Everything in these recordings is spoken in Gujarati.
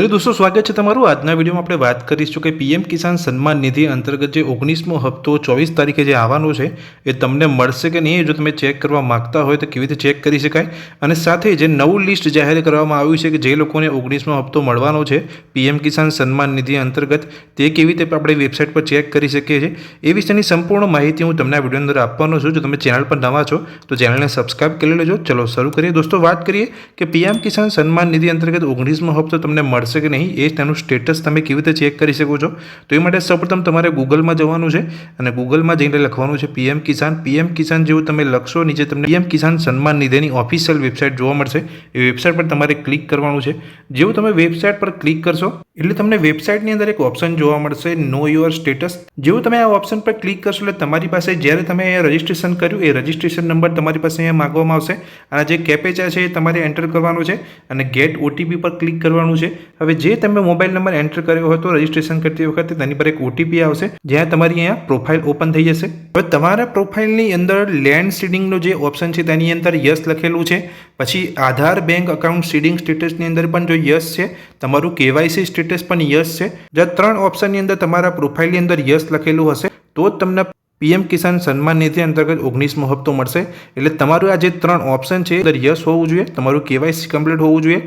હેલો दोस्तों, स्वागत है તમારું આજના વિડીયોમાં આપણે વાત કરીશું કે પીએમ કિસાન સન્માન નિધિ અંતર્ગત જે 19મો હપ્તો 24 તારીખે જે આવવાનો છે એ તમને મળશે કે નહીં। જો તમે ચેક કરવા માંગતા હોય તો કેવી રીતે ચેક કરી શકાય અને સાથે જે નવું લિસ્ટ જાહેર કરવામાં આવ્યું છે કે જે લોકોને 19મો હપ્તો મળવાનો છે પીએમ કિસાન સન્માન નિધિ અંતર્ગત તે કેવી રીતે આપણે વેબસાઇટ પર ચેક કરી શકીએ છીએ એ વિશેની સંપૂર્ણ માહિતી હું તમને આ વિડીયો અંદર આપવાનો છું। જો તમે ચેનલ પર નવા છો તો ચેનલને સબસ્ક્રાઇબ કરી લેજો। ચલો શરૂ કરીએ दोस्तों। વાત કરીએ કે પીએમ કિસાન સન્માન નિધિ અંતર્ગત 19મો હપ્તો તમને મળશે કે નહીં એ તેનું સ્ટેટસ તમે કેવી રીતે ચેક કરી શકો છો। તો એ માટે સૌપ્રથમ તમારે ગૂગલમાં જવાનું છે અને ગૂગલમાં જઈને લખવાનું છે પીએમ કિસાન જેવું તમે લખશો નીચે તમને PM Kisan Samman નિધિની official website જોવા મળશે। એ વેબસાઇટ પર તમારે ક્લિક કરવાનું છે। જેવું તમે વેબસાઇટ પર ક્લિક કરશો એટલે તમને વેબસાઇટની અંદર એક ઓપ્શન જોવા મળશે નો યોર સ્ટેટસ। જેવું તમે આ ઓપ્શન પર ક્લિક કરશો એટલે તમારી પાસે જ્યારે તમે અહીંયા રજિસ્ટ્રેશન કર્યું એ રજિસ્ટ્રેશન નંબર તમારી પાસે અહીંયા માંગવામાં આવશે અને જે કેપેચા છે એ તમારે એન્ટર કરવાનું છે અને ગેટ ઓટીપી પર ક્લિક કરવાનું છે। હવે જે તમે મોબાઈલ નંબર એન્ટર કર્યો હોય તો રજિસ્ટ્રેશન કરતી વખતે તેની પર એક ઓટીપી આવશે જ્યાં તમારી અહીંયા પ્રોફાઇલ ઓપન થઈ જશે। હવે તમારા પ્રોફાઇલની અંદર લેન્ડ સીડિંગનો જે ઓપ્શન છે તેની અંદર યસ લખેલું છે। પછી આધાર બેંક અકાઉન્ટ સીડિંગ સ્ટેટસની અંદર પણ જો યસ છે, તમારું કેવાયસી સ્ટેટસ પણ યસ છે। જો ત્રણ ઓપ્શનની અંદર તમારા પ્રોફાઇલની અંદર યસ લખેલું હશે તો જ તમને પીએમ કિસાન સન્માન નિધિ અંતર્ગત 19મો હપ્તો મળશે। એટલે તમારું આ જે ત્રણ ઓપ્શન છે અંદર યસ હોવું જોઈએ, તમારું કેવાયસી કમ્પ્લીટ હોવું જોઈએ,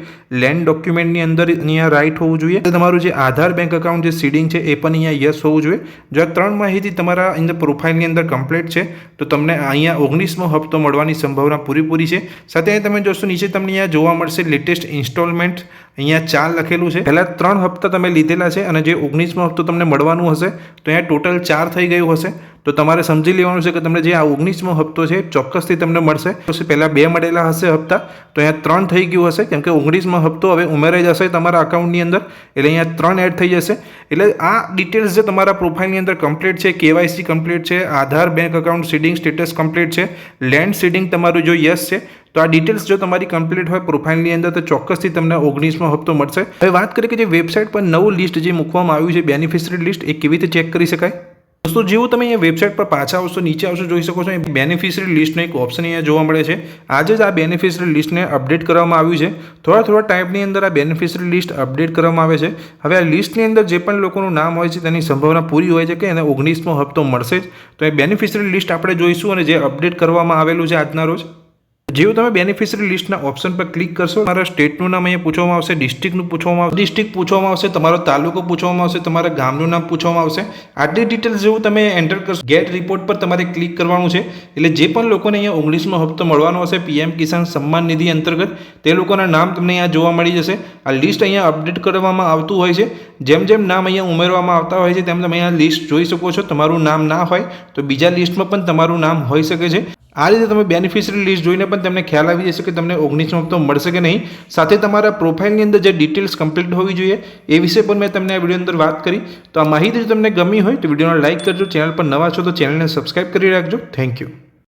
લેન્ડ ડોક્યુમેન્ટની અંદર અહીંયા રાઇટ હોવું જોઈએ, તમારું જે આધાર બેંક અકાઉન્ટ જે સીડિંગ છે એ પણ અહીંયા યસ હોવું જોઈએ। જો આ ત્રણ માહિતી તમારા અંદર પ્રોફાઇલની અંદર કમ્પ્લીટ છે તો તમને અહીંયા 19મો હપ્તો મળવાની સંભાવના પૂરેપૂરી છે। સાથે તમે જોશો નીચે તમને અહીંયા જોવા મળશે લેટેસ્ટ ઇન્સ્ટોલમેન્ટ અહીંયા 4 લખેલું છે। પહેલા 3 હપ્તા તમે લીધેલા છે અને જે 19મો હપ્તો તમને મળવાનું હશે તો અહીંયા ટોટલ 4 થઈ ગયું હશે। તો તમારે સમજી લેવાનું છે કે તમને જે આ 19મો હપ્તો છે ચોક્કસથી તમને મળશે। તો પહેલાં 2 મળેલા હશે હપ્તા તો અહીંયા 3 થઈ ગયું હશે કેમ કે 19મો હપ્તો હવે ઉમેરાઈ જશે તમારા અકાઉન્ટની અંદર એટલે અહીંયા 3 એડ થઈ જશે। એટલે આ ડિટેલ્સ જે તમારા પ્રોફાઇલની અંદર કમ્પ્લીટ છે, કેવાયસી કમ્પ્લીટ છે, Aadhaar bank account seeding status complete છે, લેન્ડ સીડિંગ તમારું જો યસ છે તો આ ડિટેલ્સ જો તમારી કમ્પ્લીટ હોય પ્રોફાઇલની અંદર તો ચોક્કસથી તમને 19મો હપ્તો મળશે। હવે વાત કરીએ કે જે વેબસાઇટ પર નવું લિસ્ટ જે મૂકવામાં આવ્યું છે બેનિફિશરી લિસ્ટ એ કેવી રીતે ચેક કરી શકાય। दोस्तों જેવું તમે અહીંયા વેબસાઇટ પર પાછા આવશો નીચે આવશો જોઈ શકો છો બેનિફિશરી લિસ્ટનો એક ઓપ્શન અહીંયા જોવા મળે છે। આજે જ આ બેનિફિશરી લિસ્ટને અપડેટ કરવામાં આવ્યું છે। થોડા ટાઈમની અંદર આ બેનિફિશરી લિસ્ટ અપડેટ કરવામાં આવે છે। હવે આ લિસ્ટની અંદર જે પણ લોકોનું નામ હોય છે તેની સંભાવના પૂરી હોય છે કે એને 19મો હપ્તો મળશે જ। તો એ બેનિફિશરી લિસ્ટ આપણે જોઈશું અને જે અપડેટ કરવામાં આવેલું છે આજના રોજ। જેવું તમે બેનિફિશરી લિસ્ટના ઓપ્શન પર ક્લિક કરશો તમારા સ્ટેટનું નામ અહીંયા પૂછવામાં આવશે, ડિસ્ટ્રિક્ટનું પૂછવામાં આવશે, ડિસ્ટ્રિક્ટ પૂછવામાં આવશે, તમારો તાલુકો પૂછવામાં આવશે, તમારા ગામનું નામ પૂછવામાં આવશે। આટલી ડિટેલ્સ જેવું તમે એન્ટર કરશો ગેટ રિપોર્ટ પર તમારે ક્લિક કરવાનું છે। એટલે જે પણ લોકોને અહીંયા 19મો હપ્તો મળવાનો હશે પીએમ કિસાન સન્માન નિધિ અંતર્ગત તે લોકોના નામ તમને અહીંયા જોવા મળી જશે। આ લિસ્ટ અહીંયા અપડેટ કરવામાં આવતું હોય છે। જેમ જેમ નામ અહીંયા ઉમેરવામાં આવતા હોય છે તેમ તમે અહીંયા લિસ્ટ જોઈ શકો છો। તમારું નામ ના હોય તો બીજા લિસ્ટમાં પણ તમારું નામ હોઈ શકે છે। આ રીતે તમે બેનિફિશરી લિસ્ટ જોઈને પણ તમને ખ્યાલ આવી જશે કે તમને 19મો હપ્તો મળશે કે નહીં। સાથે તમારા પ્રોફાઇલની અંદર જે ડિટેલ્સ કમ્પ્લીટ હોવી જોઈએ એ વિશે પણ મેં તમને આ વિડીયો અંદર વાત કરી। તો આ માહિતી તમને ગમી હોય તો વિડીયોને લાઇક કરજો, ચેનલ પર નવા છો તો ચેનલને સબસ્ક્રાઇબ કરી રાખજો। Thank you.